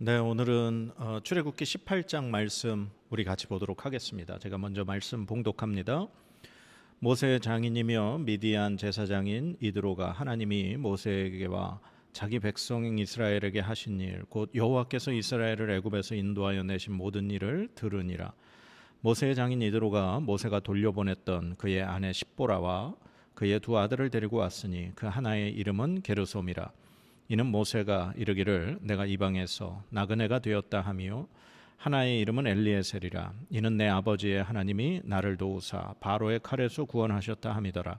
네, 오늘은 출애굽기 18장 말씀 우리 같이 보도록 하겠습니다. 제가 먼저 말씀 봉독합니다. 모세의 장인이며 미디안 제사장인 이드로가 하나님이 모세에게와 자기 백성인 이스라엘에게 하신 일, 곧 여호와께서 이스라엘을 애굽에서 인도하여 내신 모든 일을 들으니라. 모세의 장인 이드로가 모세가 돌려보냈던 그의 아내 십보라와 그의 두 아들을 데리고 왔으니 그 하나의 이름은 게르솜이라. 이는 모세가 이르기를 내가 이방에서 나그네가 되었다 하며 하나의 이름은 엘리에셀이라. 이는 내 아버지의 하나님이 나를 도우사 바로의 칼에서 구원하셨다 함이더라.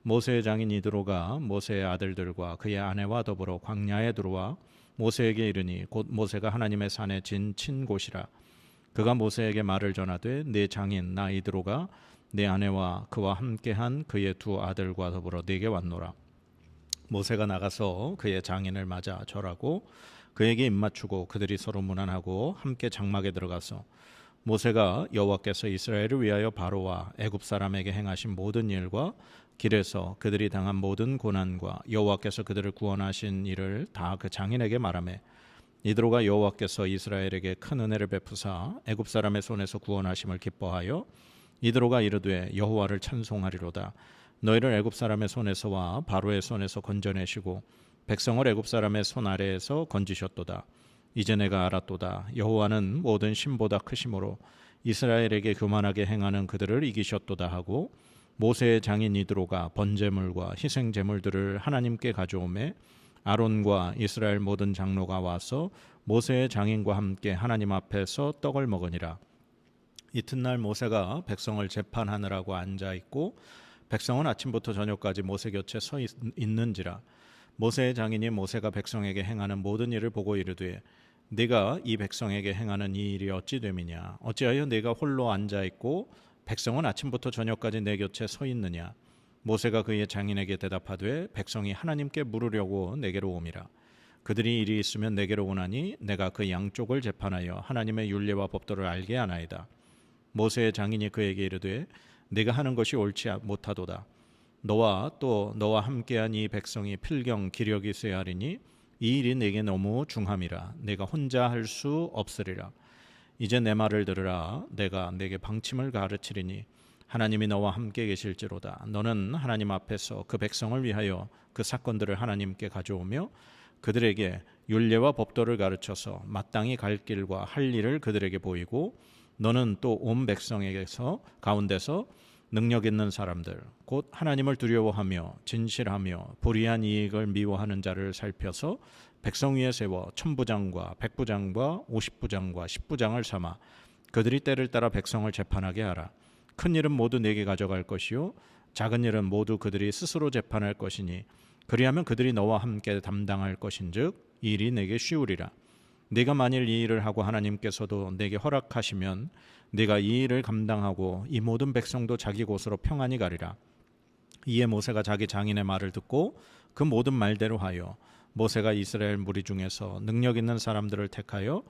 모세의 장인 이드로가 모세의 아들들과 그의 아내와 더불어 광야에 들어와 모세에게 이르니 곧 모세가 하나님의 산에 친 곳이라. 그가 모세에게 말을 전하되 내 장인 나 이드로가 내 아내와 그와 함께한 그의 두 아들과 더불어 네게 왔노라. 모세가 나가서 그의 장인을 맞아 절하고 그에게 입맞추고 그들이 서로 문안하고 함께 장막에 들어가서 모세가 여호와께서 이스라엘을 위하여 바로와 애굽 사람에게 행하신 모든 일과 길에서 그들이 당한 모든 고난과 여호와께서 그들을 구원하신 일을 다 그 장인에게 말하매 이드로가 여호와께서 이스라엘에게 큰 은혜를 베푸사 애굽 사람의 손에서 구원하심을 기뻐하여 이드로가 이르되 여호와를 찬송하리로다. 너희를 애굽 사람의 손에서와 바로의 손에서 건져내시고 백성을 애굽 사람의 손 아래에서 건지셨도다. 이제 내가 알았도다. 여호와는 모든 신보다 크심으로 이스라엘에게 교만하게 행하는 그들을 이기셨도다 하고 모세의 장인 이드로가 번제물과 희생제물들을 하나님께 가져오매 아론과 이스라엘 모든 장로가 와서 모세의 장인과 함께 하나님 앞에서 떡을 먹으니라. 이튿날 모세가 백성을 재판하느라고 앉아 있고 백성은 아침부터 저녁까지 모세 곁에 서 있는지라. 모세의 장인이 모세가 백성에게 행하는 모든 일을 보고 이르되 네가 이 백성에게 행하는 이 일이 어찌 됨이냐. 어찌하여 네가 홀로 앉아 있고 백성은 아침부터 저녁까지 내 곁에 서 있느냐. 모세가 그의 장인에게 대답하되 백성이 하나님께 물으려고 내게로 옴이라. 그들이 일이 있으면 내게로 오나니 내가 그 양쪽을 재판하여 하나님의 율례와 법도를 알게 하나이다. 모세의 장인이 그에게 이르되 네가 하는 것이 옳지 못하도다. 너와 또 너와 함께한 이 백성이 필경 기력이 쇠하리니 이 일이 내게 너무 중함이라. 내가 혼자 할 수 없으리라. 이제 내 말을 들으라. 내가 내게 방침을 가르치리니 하나님이 너와 함께 계실지로다. 너는 하나님 앞에서 그 백성을 위하여 그 사건들을 하나님께 가져오며 그들에게 율례와 법도를 가르쳐서 마땅히 갈 길과 할 일을 그들에게 보이고 너는 또 온 백성에게서 가운데서 능력 있는 사람들 곧 하나님을 두려워하며 진실하며 불의한 이익을 미워하는 자를 살펴서 백성 위에 세워 천부장과 백부장과 50부장과 10부장을 삼아 그들이 때를 따라 백성을 재판하게 하라. 큰 일은 모두 내게 가져갈 것이요 작은 일은 모두 그들이 스스로 재판할 것이니 그리하면 그들이 너와 함께 담당할 것인즉 이 일이 내게 쉬우리라. 네가 만일 이 일을 하고 하나님께서도 내게 허락하시면 네가 이 일을 감당하고 이 모든 백성도 자기 곳으로 평안히 가리라. 이에 모세가 자기 장인의 말을 듣고 그 모든 말대로 하여 모세가 이스라엘 무리 중에서 능력 있는 사람들을 택하여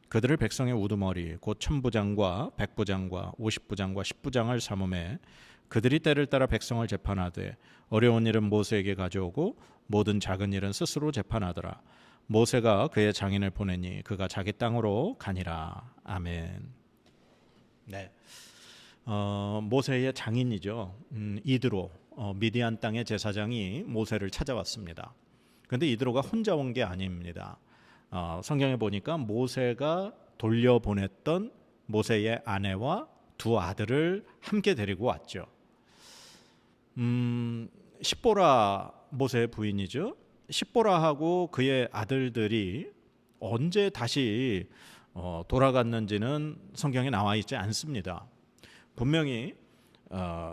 그들을 백성의 우두머리 곧 천부장과 백부장과 50부장과 10부장을 삼음해 그들이 때를 따라 백성을 재판하되 어려운 일은 모세에게 가져오고 모든 작은 일은 스스로 재판하더라. 모세가 그의 장인을 보내니 그가 자기 땅으로 가니라. 아멘. 네, 모세의 장인이죠. 이드로 미디안 땅의 제사장이 모세를 찾아왔습니다. 그런데 이드로가 혼자 온 게 아닙니다. 성경에 보니까 모세가 돌려보냈던 모세의 아내와 두 아들을 함께 데리고 왔죠. 십보라 모세의 부인이죠. 십보라하고 그의 아들들이 언제 다시 돌아갔는지는 성경에 나와 있지 않습니다. 분명히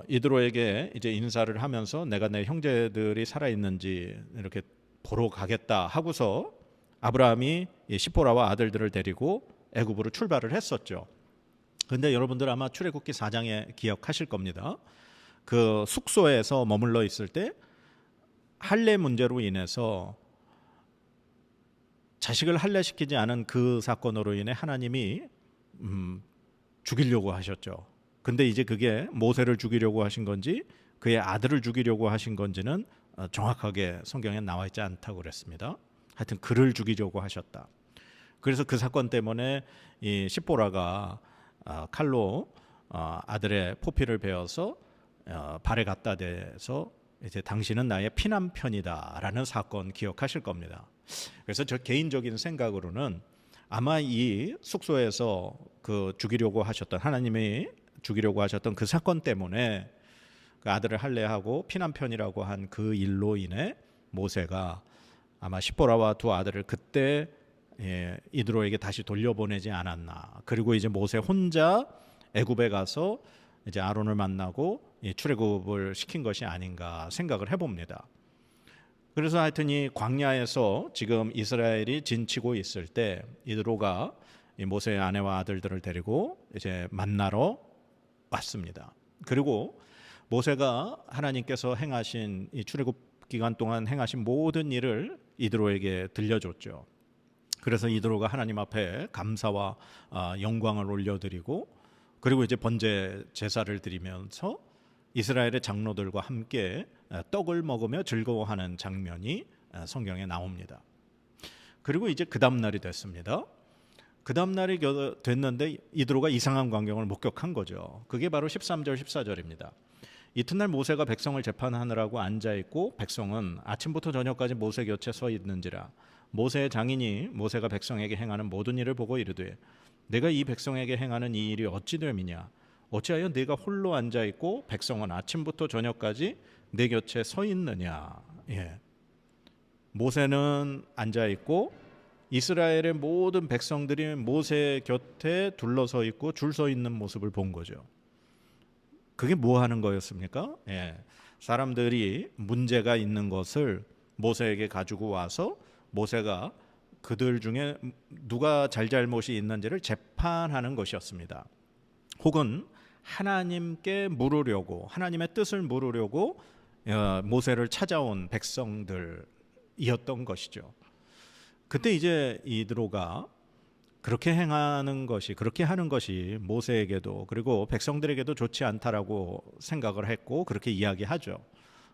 이드로에게 이제 인사를 하면서 내가 내 형제들이 살아 있는지 이렇게 보러 가겠다 하고서 아브라함이 십보라와 아들들을 데리고 애굽으로 출발을 했었죠. 그런데 여러분들 아마 출애굽기 4장에 기억하실 겁니다. 그 숙소에서 머물러 있을 때 할례 문제로 인해서 자식을 할례시키지 않은 그 사건으로 인해 하나님이 죽이려고 하셨죠. 근데 이제 그게 모세를 죽이려고 하신 건지 그의 아들을 죽이려고 하신 건지는 정확하게 성경에 나와 있지 않다고 그랬습니다. 하여튼 그를 죽이려고 하셨다. 그래서 그 사건 때문에 이 십보라가 칼로 아들의 포피를 베어서 발에 갖다 대서 이제 당신은 나의 피난편이다라는 사건 기억하실 겁니다. 그래서 저 개인적인 생각으로는 아마 이 숙소에서 그 죽이려고 하셨던 하나님이 죽이려고 하셨던 그 사건 때문에 그 아들을 할례하고 피난편이라고 한 그 일로 인해 모세가 아마 십보라와 두 아들을 그때 이드로에게 다시 돌려보내지 않았나. 그리고 이제 모세 혼자 애굽에 가서 이제 아론을 만나고 출애굽을 시킨 것이 아닌가 생각을 해봅니다. 그래서 하여튼 이 광야에서 지금 이스라엘이 진치고 있을 때 이드로가 모세의 아내와 아들들을 데리고 이제 만나러 왔습니다. 그리고 모세가 하나님께서 행하신 이 출애굽 기간 동안 행하신 모든 일을 이드로에게 들려줬죠. 그래서 이드로가 하나님 앞에 감사와 영광을 올려드리고 그리고 이제 번제 제사를 드리면서 이스라엘의 장로들과 함께 떡을 먹으며 즐거워하는 장면이 성경에 나옵니다. 그리고 이제 그 다음 날이 됐습니다. 그 다음 날이 됐는데 이드로가 이상한 광경을 목격한 거죠. 그게 바로 13절 14절입니다. 이튿날 모세가 백성을 재판하느라고 앉아있고 백성은 아침부터 저녁까지 모세 곁에 서 있는지라 모세의 장인이 모세가 백성에게 행하는 모든 일을 보고 이르되 내가 이 백성에게 행하는 이 일이 어찌 됨이냐 어찌하여 네가 홀로 앉아있고 백성은 아침부터 저녁까지 내 곁에 서 있느냐. 모세는 앉아있고 이스라엘의 모든 백성들이 모세 곁에 둘러서 있고 줄 서 있는 모습을 본 거죠. 그게 뭐 하는 거였습니까? 사람들이 문제가 있는 것을 모세에게 가지고 와서 모세가 그들 중에 누가 잘잘못이 있는지를 재판하는 것이었습니다. 혹은 하나님께 물으려고 하나님의 뜻을 물으려고 모세를 찾아온 백성들이었던 것이죠. 그때 이제 이드로가 그렇게 하는 것이 모세에게도 그리고 백성들에게도 좋지 않다라고 생각을 했고 그렇게 이야기하죠.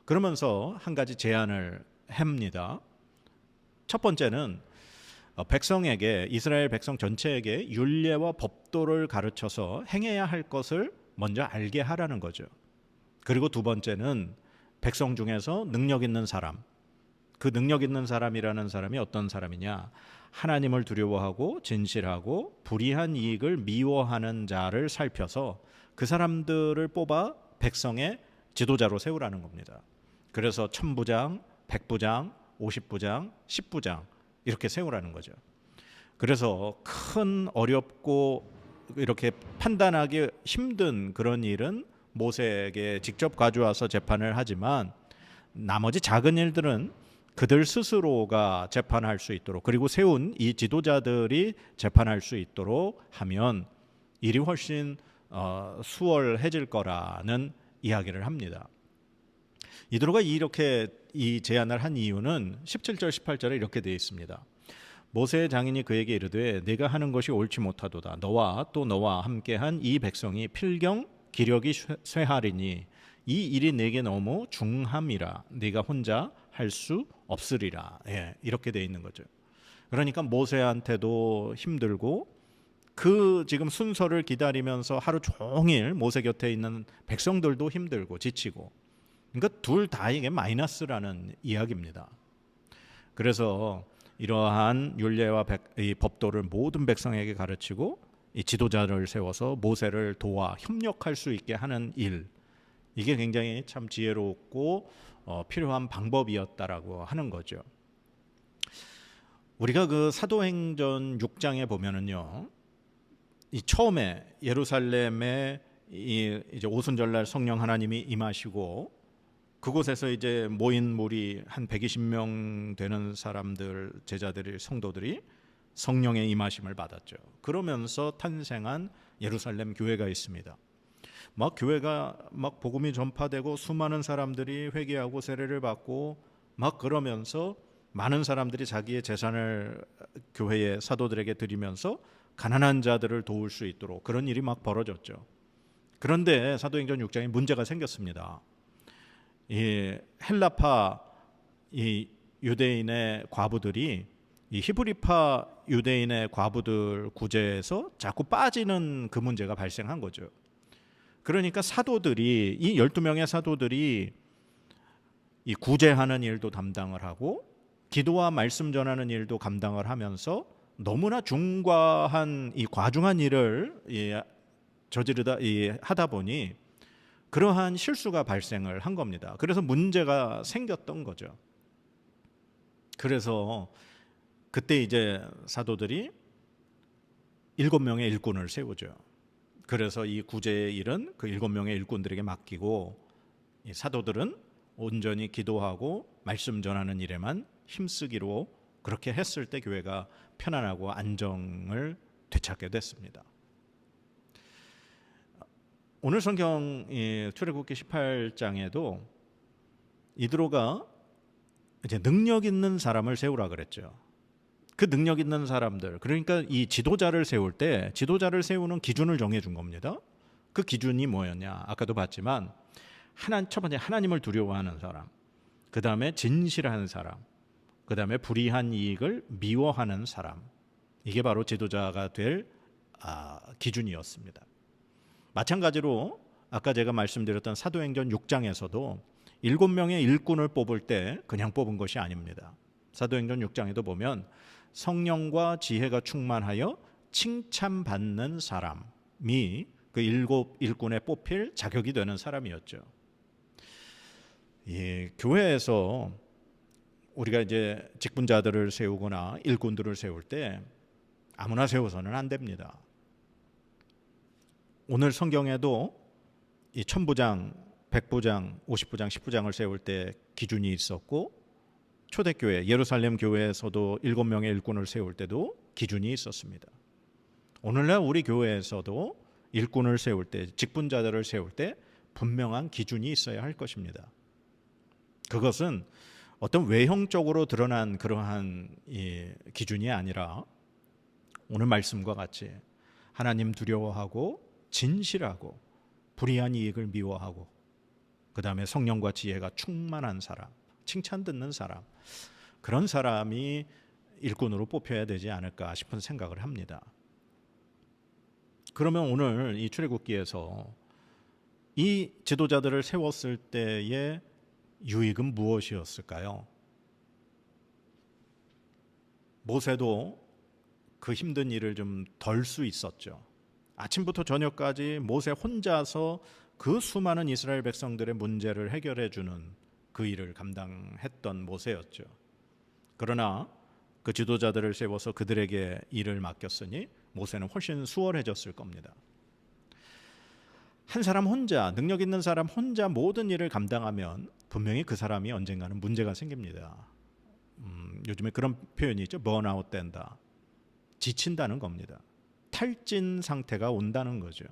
그러면서 한 가지 제안을 합니다. 첫 번째는 백성에게 이스라엘 백성 전체에게 율례와 법도를 가르쳐서 행해야 할 것을 먼저 알게 하라는 거죠. 그리고 두 번째는 백성 중에서 능력 있는 사람, 그 능력 있는 사람이라는 사람이 어떤 사람이냐? 하나님을 두려워하고 진실하고 불의한 이익을 미워하는 자를 살펴서 그 사람들을 뽑아 백성의 지도자로 세우라는 겁니다. 그래서 1000부장, 100부장, 50부장, 10부장 이렇게 세우라는 거죠. 그래서 큰 어렵고 이렇게 판단하기 힘든 그런 일은 모세에게 직접 가져와서 재판을 하지만 나머지 작은 일들은 그들 스스로가 재판할 수 있도록 그리고 세운 이 지도자들이 재판할 수 있도록 하면 일이 훨씬 수월해질 거라는 이야기를 합니다. 이드로가 이렇게 이 제안을 한 이유는 17절 18절에 이렇게 되어 있습니다. 모세의 장인이 그에게 이르되 네가 하는 것이 옳지 못하도다. 너와 또 너와 함께한 이 백성이 필경 기력이 쇠하리니 이 일이 내게 너무 중함이라 네가 혼자 할 수 없으리라. 이렇게 되어 있는 거죠. 그러니까 모세한테도 힘들고 그 지금 순서를 기다리면서 하루 종일 모세 곁에 있는 백성들도 힘들고 지치고 그러니까 둘 다에게 마이너스라는 이야기입니다. 그래서 이러한 율례와 이 법도를 모든 백성에게 가르치고 이 지도자를 세워서 모세를 도와 협력할 수 있게 하는 일, 이게 굉장히 참 지혜롭고 필요한 방법이었다라고 하는 거죠. 우리가 그 사도행전 6장에 보면은요, 이 처음에 예루살렘에 이제 오순절날 성령 하나님이 임하시고 그곳에서 이제 모인 무리 한 120명 되는 사람들, 제자들이, 성도들이 성령의 임하심을 받았죠. 그러면서 탄생한 예루살렘 교회가 있습니다. 막 교회가 막 복음이 전파되고 수많은 사람들이 회개하고 세례를 받고 막 그러면서 많은 사람들이 자기의 재산을 교회의 사도들에게 드리면서 가난한 자들을 도울 수 있도록 그런 일이 막 벌어졌죠. 그런데 사도행전 6장에 문제가 생겼습니다. 이 헬라파 이 유대인의 과부들이 이 히브리파 유대인의 과부들 구제에서 자꾸 빠지는 그 문제가 발생한 거죠. 그러니까 사도들이, 이 12명의 사도들이 이 구제하는 일도 담당을 하고 기도와 말씀 전하는 일도 감당을 하면서 너무나 중과한 이 과중한 일을 저지르다 하다 보니 그러한 실수가 발생을 한 겁니다. 그래서 문제가 생겼던 거죠. 그래서 그때 이제 사도들이 7명의 일꾼을 세우죠. 그래서 이 구제의 일은 그 7명의 일꾼들에게 맡기고 이 사도들은 온전히 기도하고 말씀 전하는 일에만 힘쓰기로 그렇게 했을 때 교회가 편안하고 안정을 되찾게 됐습니다. 오늘 성경 출애굽기 18장에도 이드로가 이제 능력 있는 사람을 세우라 그랬죠. 그 능력 있는 사람들, 그러니까 이 지도자를 세울 때 지도자를 세우는 기준을 정해 준 겁니다. 그 기준이 뭐였냐? 아까도 봤지만 첫 번째 하나님을 두려워하는 사람, 그 다음에 진실한 사람, 그 다음에 불의한 이익을 미워하는 사람. 이게 바로 지도자가 될 기준이었습니다. 마찬가지로 아까 제가 말씀드렸던 사도행전 6장에서도 7명의 일꾼을 뽑을 때 그냥 뽑은 것이 아닙니다. 사도행전 6장에도 보면 성령과 지혜가 충만하여 칭찬받는 사람이 그 7 일꾼에 뽑힐 자격이 되는 사람이었죠. 교회에서 우리가 이제 직분자들을 세우거나 일꾼들을 세울 때 아무나 세워서는 안 됩니다. 오늘 성경에도 이 1000부장, 100부장, 50부장, 10부장을 세울 때 기준이 있었고 초대교회 예루살렘 교회에서도 7명의 일꾼을 세울 때도 기준이 있었습니다. 오늘날 우리 교회에서도 일꾼을 세울 때, 직분자들을 세울 때 분명한 기준이 있어야 할 것입니다. 그것은 어떤 외형적으로 드러난 그러한 기준이 아니라 오늘 말씀과 같이 하나님 두려워하고 진실하고 불의한 이익을 미워하고 그 다음에 성령과 지혜가 충만한 사람, 칭찬 듣는 사람, 그런 사람이 일꾼으로 뽑혀야 되지 않을까 싶은 생각을 합니다. 그러면 오늘 이 출애굽기에서 이 지도자들을 세웠을 때의 유익은 무엇이었을까요? 모세도 그 힘든 일을 좀 덜 수 있었죠. 아침부터 저녁까지 모세 혼자서 그 수많은 이스라엘 백성들의 문제를 해결해 주는 그 일을 감당했던 모세였죠. 그러나 그 지도자들을 세워서 그들에게 일을 맡겼으니 모세는 훨씬 수월해졌을 겁니다. 한 사람 혼자, 능력 있는 사람 혼자 모든 일을 감당하면 분명히 그 사람이 언젠가는 문제가 생깁니다. 요즘에 그런 표현이 있죠. 번아웃 된다. 지친다는 겁니다. 탈진 상태가 온다는 거죠.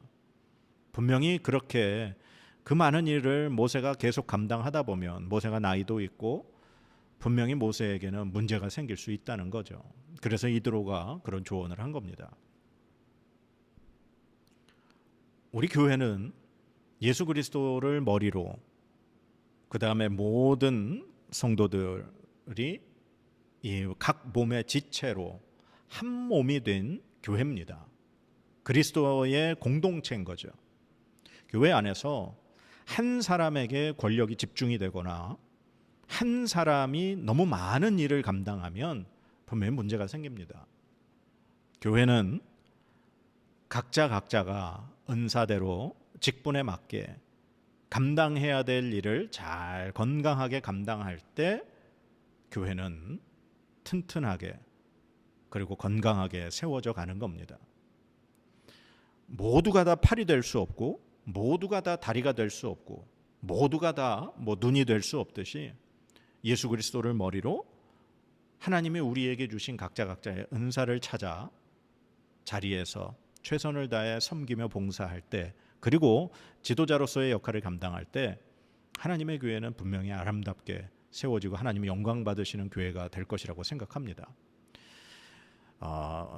분명히 그렇게 그 많은 일을 모세가 계속 감당하다 보면 모세가 나이도 있고 분명히 모세에게는 문제가 생길 수 있다는 거죠. 그래서 이드로가 그런 조언을 한 겁니다. 우리 교회는 예수 그리스도를 머리로 그 다음에 모든 성도들이 이 각 몸의 지체로 한 몸이 된 교회입니다. 그리스도의 공동체인 거죠. 교회 안에서 한 사람에게 권력이 집중이 되거나 한 사람이 너무 많은 일을 감당하면 분명히 문제가 생깁니다. 교회는 각자가 은사대로 직분에 맞게 감당해야 될 일을 잘 건강하게 감당할 때 교회는 튼튼하게 그리고 건강하게 세워져 가는 겁니다. 모두가 다 팔이 될 수 없고 모두가 다 다리가 될 수 없고 모두가 다 눈이 될 수 없듯이 예수 그리스도를 머리로 하나님이 우리에게 주신 각자의 은사를 찾아 자리에서 최선을 다해 섬기며 봉사할 때 그리고 지도자로서의 역할을 감당할 때 하나님의 교회는 분명히 아름답게 세워지고 하나님이 영광 받으시는 교회가 될 것이라고 생각합니다.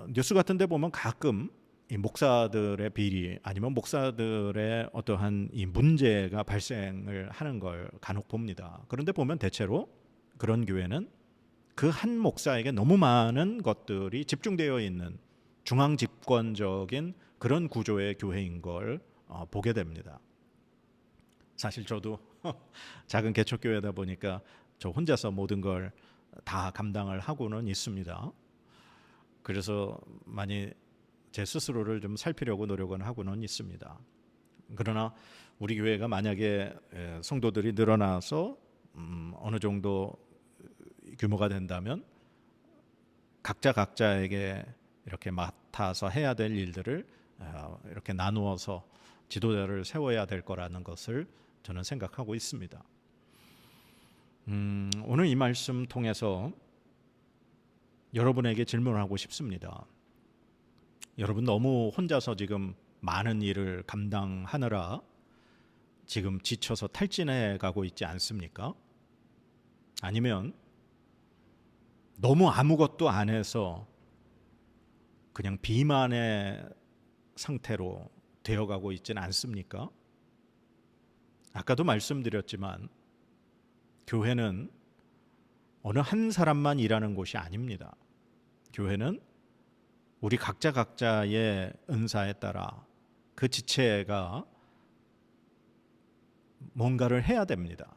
뉴스 같은 데 보면 가끔 이 목사들의 비리 아니면 목사들의 어떠한 이 문제가 발생을 하는 걸 간혹 봅니다. 그런데 보면 대체로 그런 교회는 그 한 목사에게 너무 많은 것들이 집중되어 있는 중앙 집권적인 그런 구조의 교회인 걸 보게 됩니다. 사실 저도 작은 개척교회다 보니까 저 혼자서 모든 걸 다 감당을 하고는 있습니다. 그래서 많이 제 스스로를 좀 살피려고 노력은 하고는 있습니다. 그러나 우리 교회가 만약에 성도들이 늘어나서 어느 정도 규모가 된다면 각자에게 이렇게 맡아서 해야 될 일들을 이렇게 나누어서 지도자를 세워야 될 거라는 것을 저는 생각하고 있습니다. 오늘 이 말씀 통해서 여러분에게 질문하고 싶습니다. 여러분 너무 혼자서 지금 많은 일을 감당하느라 지금 지쳐서 탈진해 가고 있지 않습니까? 아니면 너무 아무것도 안 해서 그냥 비만의 상태로 되어가고 있지는 않습니까? 아까도 말씀드렸지만 교회는 어느 한 사람만 일하는 곳이 아닙니다. 교회는 우리 각자의 은사에 따라 그 지체가 뭔가를 해야 됩니다.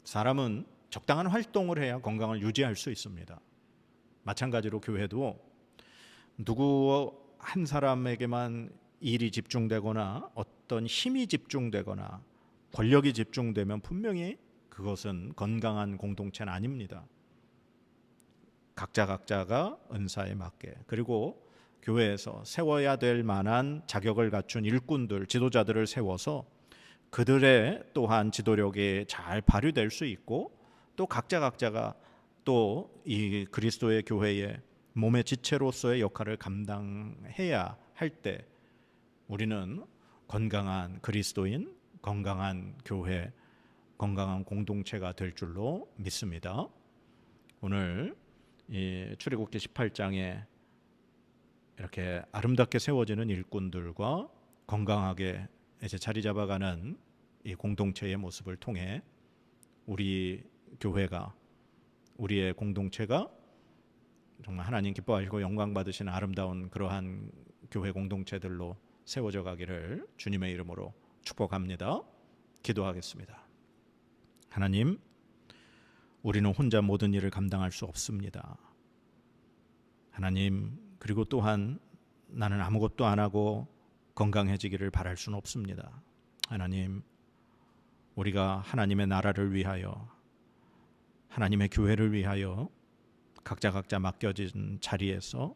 사람은 적당한 활동을 해야 건강을 유지할 수 있습니다. 마찬가지로 교회도 누구 한 사람에게만 일이 집중되거나 어떤 힘이 집중되거나 권력이 집중되면 분명히 그것은 건강한 공동체는 아닙니다. 각자가 은사에 맞게, 그리고 교회에서 세워야 될 만한 자격을 갖춘 일꾼들, 지도자들을 세워서 그들의 또한 지도력이 잘 발휘될 수 있고, 또 각자가 또 이 그리스도의 교회의 몸의 지체로서의 역할을 감당해야 할 때 우리는 건강한 그리스도인, 건강한 교회, 건강한 공동체가 될 줄로 믿습니다. 오늘 이 출애굽기 18장에 이렇게 아름답게 세워지는 일꾼들과 건강하게 이제 자리 잡아가는 이 공동체의 모습을 통해 우리 교회가, 우리의 공동체가 정말 하나님 기뻐하시고 영광 받으시는 아름다운 그러한 교회 공동체들로 세워져 가기를 주님의 이름으로 축복합니다. 기도하겠습니다. 하나님, 우리는 혼자 모든 일을 감당할 수 없습니다. 하나님, 그리고 또한 나는 아무것도 안 하고 건강해지기를 바랄 수는 없습니다. 하나님, 우리가 하나님의 나라를 위하여, 하나님의 교회를 위하여 각자 맡겨진 자리에서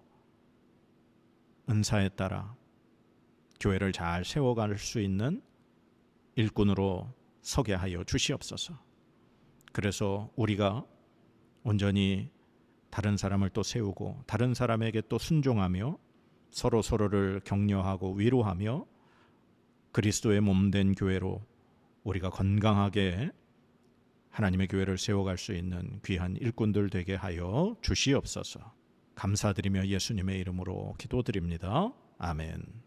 은사에 따라 교회를 잘 세워갈 수 있는 일꾼으로 서게 하여 주시옵소서. 그래서 우리가 온전히 다른 사람을 또 세우고 다른 사람에게 또 순종하며 서로를 격려하고 위로하며 그리스도의 몸된 교회로 우리가 건강하게 하나님의 교회를 세워갈 수 있는 귀한 일꾼들 되게 하여 주시옵소서. 감사드리며 예수님의 이름으로 기도드립니다. 아멘.